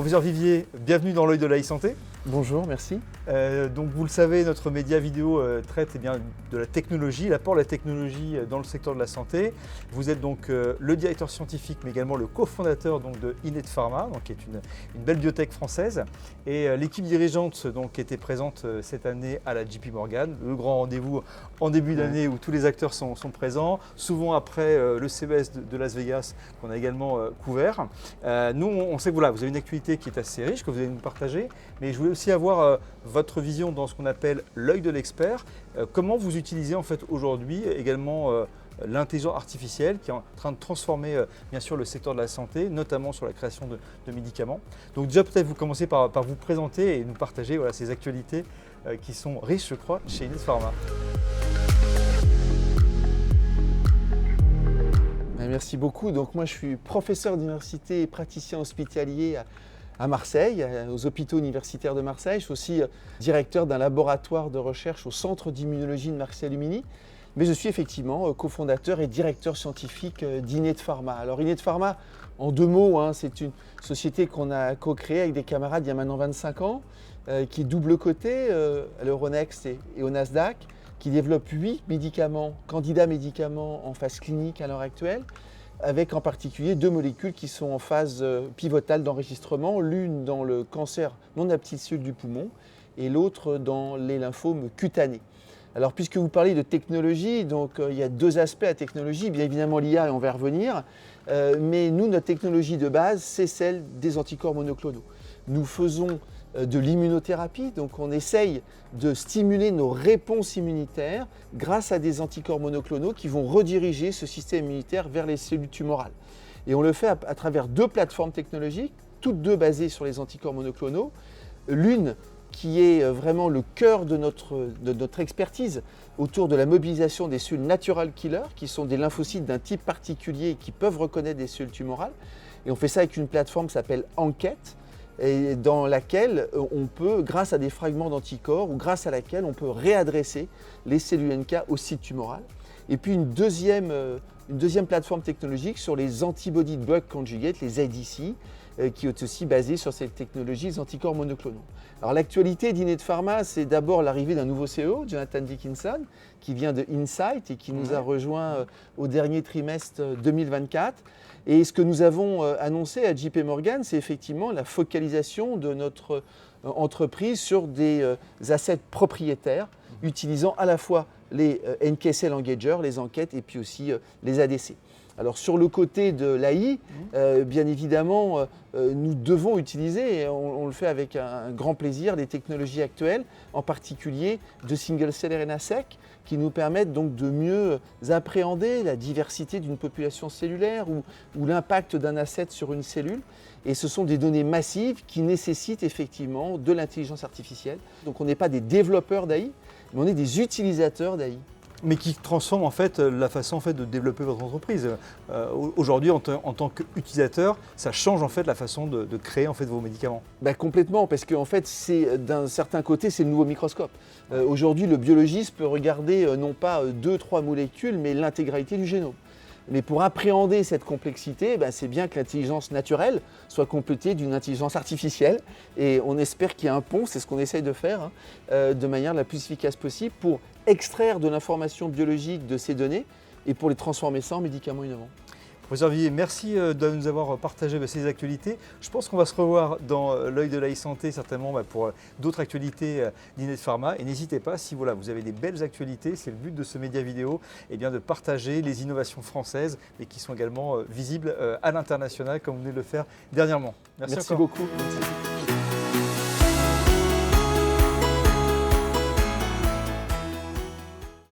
Professeur Vivier, bienvenue dans l'œil de la e-santé. Bonjour, merci. Donc vous le savez, notre média vidéo traite de la technologie, l'apport de la technologie dans le secteur de la santé. Vous êtes donc le directeur scientifique, mais également le cofondateur de Innate Pharma, donc, qui est une belle biotech française. Et l'équipe dirigeante donc, était présente cette année à la JP Morgan, le grand rendez-vous en début d'année où tous les acteurs sont présents, souvent après le CES de Las Vegas qu'on a également couvert. Nous, on sait que vous avez une actualité qui est assez riche, que vous allez nous partager, mais je voulais aussi avoir votre vision dans ce qu'on appelle l'œil de l'expert. Comment vous utilisez en fait aujourd'hui également l'intelligence artificielle qui est en train de transformer bien sûr le secteur de la santé, notamment sur la création de médicaments. Donc déjà peut-être vous commencez par vous présenter et nous partager ces actualités qui sont riches, je crois, chez Innate Pharma. Merci beaucoup. Donc moi je suis professeur d'université et praticien hospitalier à Marseille, aux hôpitaux universitaires de Marseille. Je suis aussi directeur d'un laboratoire de recherche au Centre d'immunologie de Marseille-Lumini. Mais je suis effectivement cofondateur et directeur scientifique d'Innate Pharma. Alors Innate Pharma, en deux mots, c'est une société qu'on a co-créée avec des camarades il y a maintenant 25 ans, qui est double cotée à l'Euronext et au Nasdaq, qui développe 8 candidats médicaments en phase clinique à l'heure actuelle, avec en particulier 2 molécules qui sont en phase pivotale d'enregistrement, l'une dans le cancer non à petites cellules du poumon et l'autre dans les lymphomes cutanés. Alors puisque vous parlez de technologie, donc il y a deux aspects à la technologie, bien évidemment l'IA et on va y revenir, mais nous, notre technologie de base, c'est celle des anticorps monoclonaux. Nous faisons de l'immunothérapie, donc on essaye de stimuler nos réponses immunitaires grâce à des anticorps monoclonaux qui vont rediriger ce système immunitaire vers les cellules tumorales. Et on le fait à travers deux plateformes technologiques, toutes deux basées sur les anticorps monoclonaux. L'une qui est vraiment le cœur de notre expertise autour de la mobilisation des cellules natural killers, qui sont des lymphocytes d'un type particulier qui peuvent reconnaître des cellules tumorales. Et on fait ça avec une plateforme qui s'appelle Enquête, et dans laquelle on peut, grâce à des fragments d'anticorps, ou grâce à laquelle on peut réadresser les cellules NK au site tumoral. Et puis une deuxième plateforme technologique sur les antibody drug conjugates, les ADC, qui est aussi basée sur cette technologie des anticorps monoclonaux. Alors l'actualité d'Innate Pharma, c'est d'abord l'arrivée d'un nouveau CEO, Jonathan Dickinson, qui vient de Incyte et qui nous a rejoint au dernier trimestre 2024. Et ce que nous avons annoncé à JP Morgan, c'est effectivement la focalisation de notre entreprise sur des assets propriétaires, utilisant à la fois les NK Cell Engagers, les enquêtes, et puis aussi les ADC. Alors sur le côté de l'AI, bien évidemment, nous devons utiliser, et on le fait avec un grand plaisir, les technologies actuelles, en particulier de single cell RNA-seq, qui nous permettent donc de mieux appréhender la diversité d'une population cellulaire ou l'impact d'un asset sur une cellule. Et ce sont des données massives qui nécessitent effectivement de l'intelligence artificielle. Donc on n'est pas des développeurs d'AI, mais on est des utilisateurs d'AI. Mais qui transforme en fait la façon de développer votre entreprise. Aujourd'hui, en tant qu'utilisateur, ça change en fait la façon de créer en fait vos médicaments. Complètement, parce qu'en fait, d'un certain côté, c'est le nouveau microscope. Aujourd'hui, le biologiste peut regarder non pas 2-3 molécules, mais l'intégralité du génome. Mais pour appréhender cette complexité, c'est bien que l'intelligence naturelle soit complétée d'une intelligence artificielle. Et on espère qu'il y a un pont, c'est ce qu'on essaye de faire, de manière la plus efficace possible pour extraire de l'information biologique de ces données et pour les transformer ça en médicaments innovants. Professeur Vivier, merci de nous avoir partagé ces actualités. Je pense qu'on va se revoir dans l'œil de la e-santé certainement pour d'autres actualités d'Innate Pharma. Et n'hésitez pas, si vous avez des belles actualités, c'est le but de ce média vidéo, de partager les innovations françaises et qui sont également visibles à l'international comme vous venez de le faire dernièrement. Merci beaucoup. Merci.